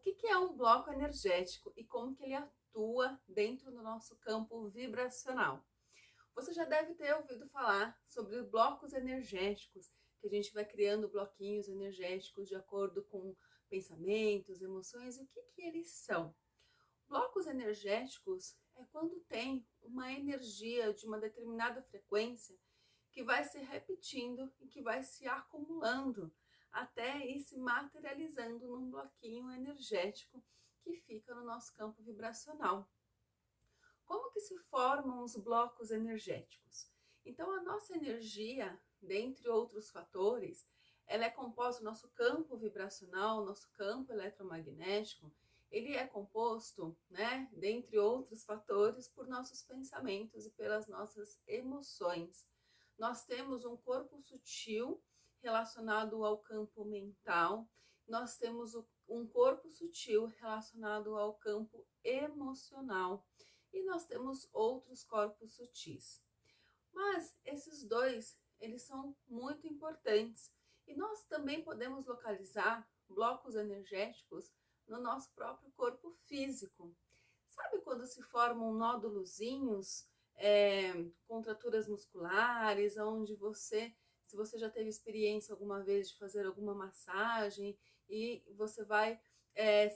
que é um bloco energético e como que ele atua dentro do nosso campo vibracional? Você já deve ter ouvido falar sobre blocos energéticos, que a gente vai criando bloquinhos energéticos de acordo com pensamentos, emoções. E o que eles são? Blocos energéticos é quando tem uma energia de uma determinada frequência que vai se repetindo e que vai se acumulando até ir se materializando num bloquinho energético que fica no nosso campo vibracional. Como que se formam os blocos energéticos? Então, a nossa energia, dentre outros fatores, ela é composta, o nosso campo vibracional, nosso campo eletromagnético, ele é composto, né, dentre outros fatores, por nossos pensamentos e pelas nossas emoções. Nós temos um corpo sutil relacionado ao campo mental, nós temos um corpo sutil relacionado ao campo emocional e nós temos outros corpos sutis. Mas esses dois, eles são muito importantes e nós também podemos localizar blocos energéticos no nosso próprio corpo físico. Sabe quando se formam nódulozinhos, contraturas musculares, onde se você já teve experiência alguma vez de fazer alguma massagem e você vai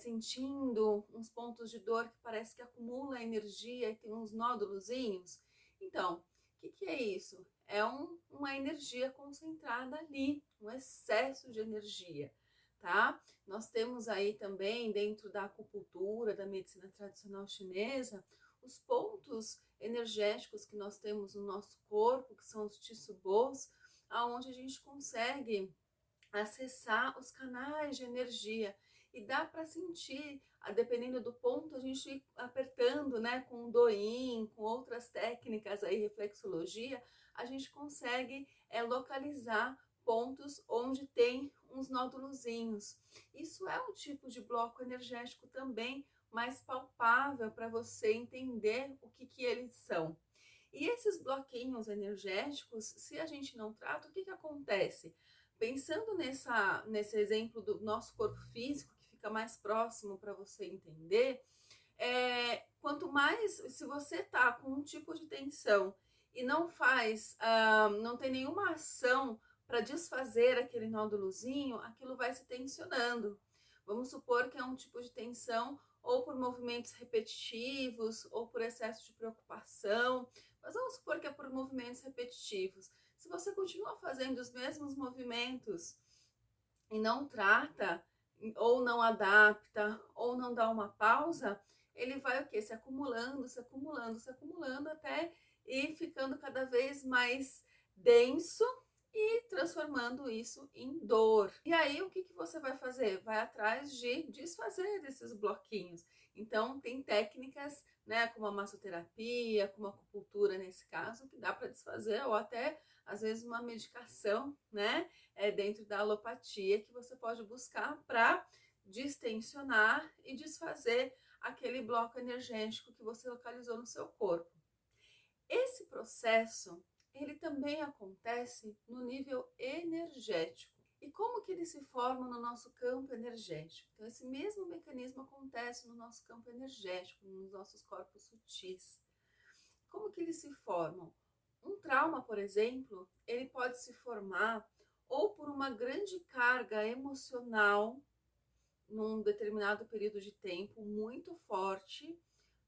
sentindo uns pontos de dor que parece que acumula energia e tem uns nódulozinhos? Então, o que é isso? É uma energia concentrada ali, um excesso de energia, tá? Nós temos aí também, dentro da acupuntura, da medicina tradicional chinesa, os pontos energéticos que nós temos no nosso corpo, que são os tissubos, aonde a gente consegue acessar os canais de energia e dá para sentir, dependendo do ponto, a gente ir apertando, né, com o doin, com outras técnicas aí, reflexologia, a gente consegue localizar pontos onde tem uns nódulozinhos. Isso é um tipo de bloco energético também mais palpável para você entender o que eles são. E esses bloquinhos energéticos, se a gente não trata, o que acontece? Pensando nesse exemplo do nosso corpo físico, que fica mais próximo para você entender, quanto mais, se você tá com um tipo de tensão e não tem nenhuma ação para desfazer aquele nódulozinho, aquilo vai se tensionando. Vamos supor que é um tipo de tensão ou por movimentos repetitivos ou por excesso de preocupação, mas vamos supor que é por movimentos repetitivos. Se você continua fazendo os mesmos movimentos e não trata, ou não adapta, ou não dá uma pausa, ele vai o quê? Se acumulando, se acumulando, se acumulando até ir ficando cada vez mais denso e transformando isso em dor. E aí o que você vai fazer? Vai atrás de desfazer esses bloquinhos. Então tem técnicas, né, como a massoterapia, como a acupuntura nesse caso, que dá para desfazer, ou até às vezes uma medicação, né, dentro da alopatia, que você pode buscar para distensionar e desfazer aquele bloco energético que você localizou no seu corpo. Esse processo, ele também acontece no nível energético. E como que ele se forma no nosso campo energético? Então, esse mesmo mecanismo acontece no nosso campo energético, nos nossos corpos sutis. Como que eles se formam? Um trauma, por exemplo, ele pode se formar ou por uma grande carga emocional num determinado período de tempo muito forte,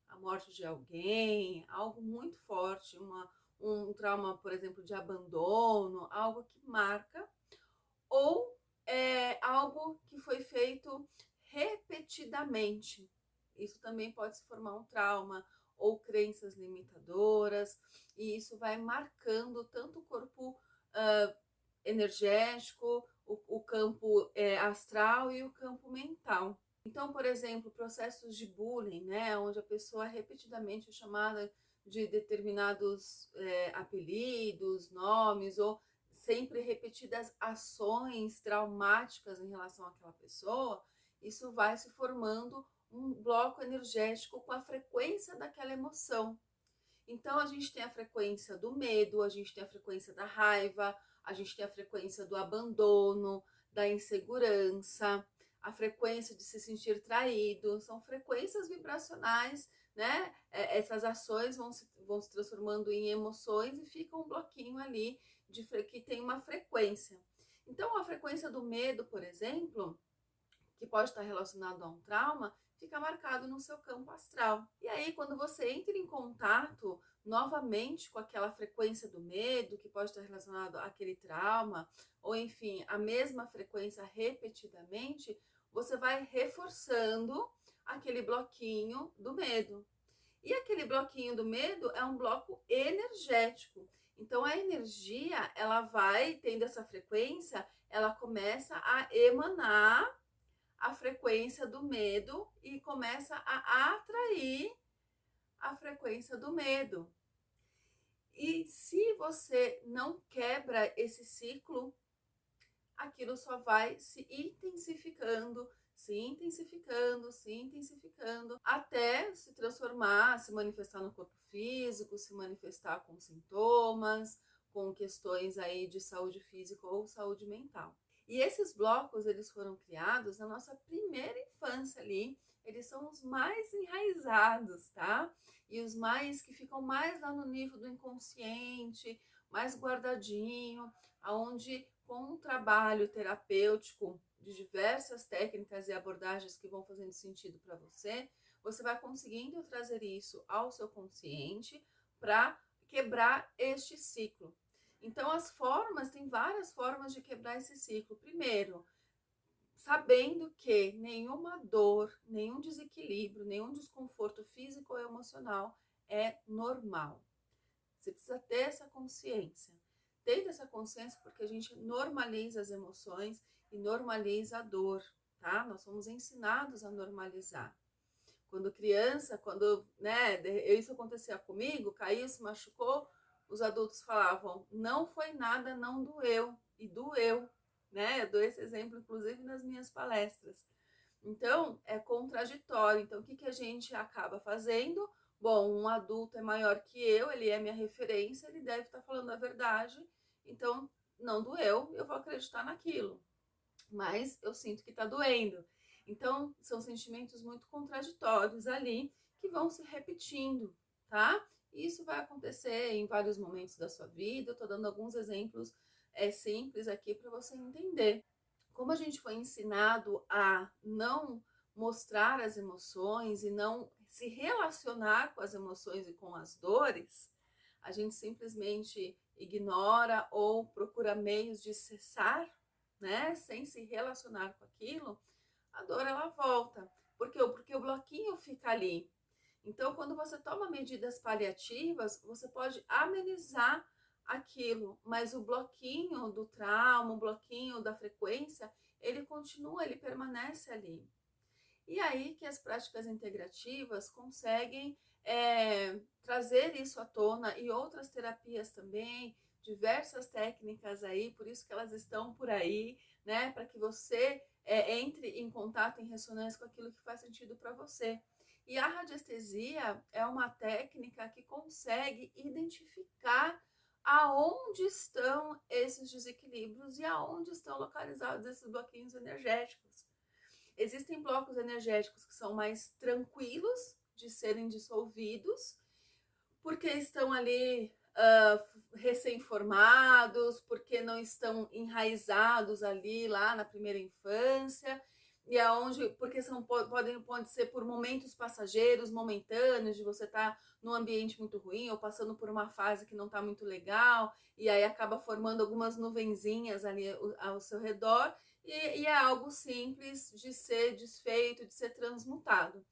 a morte de alguém, algo muito forte, um trauma, por exemplo, de abandono, algo que marca, ou algo que foi feito repetidamente. Isso também pode se formar um trauma ou crenças limitadoras, e isso vai marcando tanto o corpo energético, o campo astral e o campo mental. Então, por exemplo, processos de bullying, né, onde a pessoa repetidamente é chamada de determinados apelidos, nomes, ou sempre repetidas ações traumáticas em relação àquela pessoa, isso vai se formando um bloco energético com a frequência daquela emoção. Então, a gente tem a frequência do medo, a gente tem a frequência da raiva, a gente tem a frequência do abandono, da insegurança, a frequência de se sentir traído, são frequências vibracionais, né? Essas ações vão se transformando em emoções e fica um bloquinho ali que tem uma frequência. Então, a frequência do medo, por exemplo, que pode estar relacionado a um trauma, fica marcado no seu campo astral. E aí, quando você entra em contato novamente com aquela frequência do medo, que pode estar relacionado àquele trauma, ou enfim, a mesma frequência repetidamente, você vai reforçando aquele bloquinho do medo. E aquele bloquinho do medo é um bloco energético. Então a energia, ela vai tendo essa frequência, ela começa a emanar a frequência do medo e começa a atrair a frequência do medo. E se você não quebra esse ciclo, aquilo só vai se intensificando, se intensificando, se intensificando, até se transformar, se manifestar no corpo físico, se manifestar com sintomas, com questões aí de saúde física ou saúde mental. E esses blocos, eles foram criados na nossa primeira infância ali, eles são os mais enraizados, tá? E os mais que ficam mais lá no nível do inconsciente, mais guardadinho, aonde com um trabalho terapêutico de diversas técnicas e abordagens que vão fazendo sentido para você, você vai conseguindo trazer isso ao seu consciente para quebrar este ciclo. Então, tem várias formas de quebrar esse ciclo. Primeiro, sabendo que nenhuma dor, nenhum desequilíbrio, nenhum desconforto físico ou emocional é normal. Você precisa ter essa consciência. Tendo essa consciência porque a gente normaliza as emoções e normaliza a dor, tá? Nós somos ensinados a normalizar. Quando criança, isso acontecia comigo, caiu, se machucou, os adultos falavam, não foi nada, não doeu, e doeu, né? Eu dou esse exemplo, inclusive, nas minhas palestras. Então, é contraditório. Então, o que a gente acaba fazendo? Bom, um adulto é maior que eu, ele é minha referência, ele deve estar falando a verdade, então, não doeu, eu vou acreditar naquilo. Mas eu sinto que está doendo. Então, são sentimentos muito contraditórios ali, que vão se repetindo, tá? Isso vai acontecer em vários momentos da sua vida. Eu tô dando alguns exemplos simples aqui para você entender. Como a gente foi ensinado a não mostrar as emoções e não se relacionar com as emoções e com as dores, a gente simplesmente ignora ou procura meios de cessar, né, sem se relacionar com aquilo, a dor ela volta. Por quê? Porque o bloquinho fica ali. Então, quando você toma medidas paliativas, você pode amenizar aquilo, mas o bloquinho do trauma, o bloquinho da frequência, ele continua, ele permanece ali. E aí que as práticas integrativas conseguem trazer isso à tona, e outras terapias também, diversas técnicas aí, por isso que elas estão por aí, né, para que você entre em contato, em ressonância com aquilo que faz sentido para você. E a radiestesia é uma técnica que consegue identificar aonde estão esses desequilíbrios e aonde estão localizados esses bloquinhos energéticos. Existem blocos energéticos que são mais tranquilos de serem dissolvidos, porque estão ali recém-formados, porque não estão enraizados ali lá na primeira infância, e aonde, porque podem ser por momentos passageiros, momentâneos, de você estar num ambiente muito ruim ou passando por uma fase que não está muito legal, e aí acaba formando algumas nuvenzinhas ali ao seu redor, e é algo simples de ser desfeito, de ser transmutado.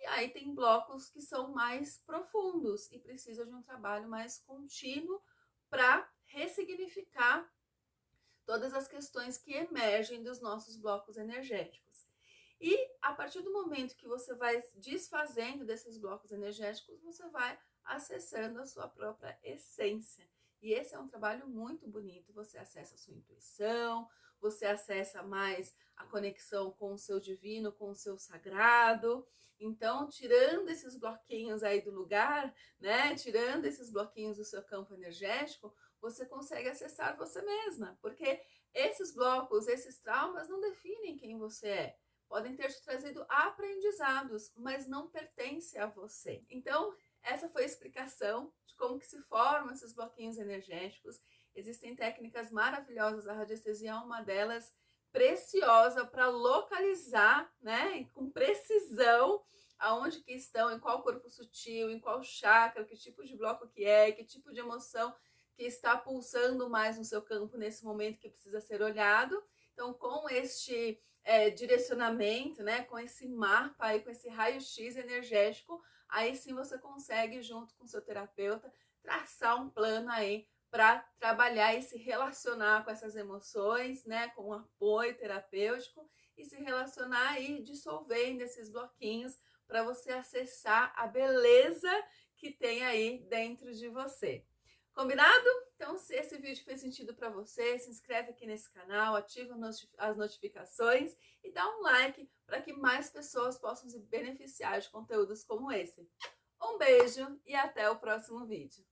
E aí tem blocos que são mais profundos e precisa de um trabalho mais contínuo para ressignificar todas as questões que emergem dos nossos blocos energéticos. E a partir do momento que você vai desfazendo desses blocos energéticos, você vai acessando a sua própria essência. E esse é um trabalho muito bonito. Você acessa a sua intuição, você acessa mais a conexão com o seu divino, com o seu sagrado. Então, tirando esses bloquinhos aí do lugar, né? Tirando esses bloquinhos do seu campo energético, você consegue acessar você mesma, porque esses blocos, esses traumas não definem quem você é. podem ter te trazido aprendizados, mas não pertence a você. Então, essa foi a explicação de como que se formam esses bloquinhos energéticos. Existem técnicas maravilhosas, a radiestesia é uma delas, preciosa para localizar, né, com precisão, aonde que estão, em qual corpo sutil, em qual chakra, que tipo de bloco que é, que tipo de emoção que está pulsando mais no seu campo nesse momento que precisa ser olhado. Então, com este direcionamento, né, com esse mapa aí, com esse raio-x energético, aí sim você consegue, junto com o seu terapeuta, traçar um plano aí para trabalhar e se relacionar com essas emoções, né, com um apoio terapêutico e se relacionar e dissolvendo esses bloquinhos para você acessar a beleza que tem aí dentro de você. Combinado? Então, se esse vídeo fez sentido para você, se inscreve aqui nesse canal, ativa as notificações e dá um like para que mais pessoas possam se beneficiar de conteúdos como esse. Um beijo e até o próximo vídeo.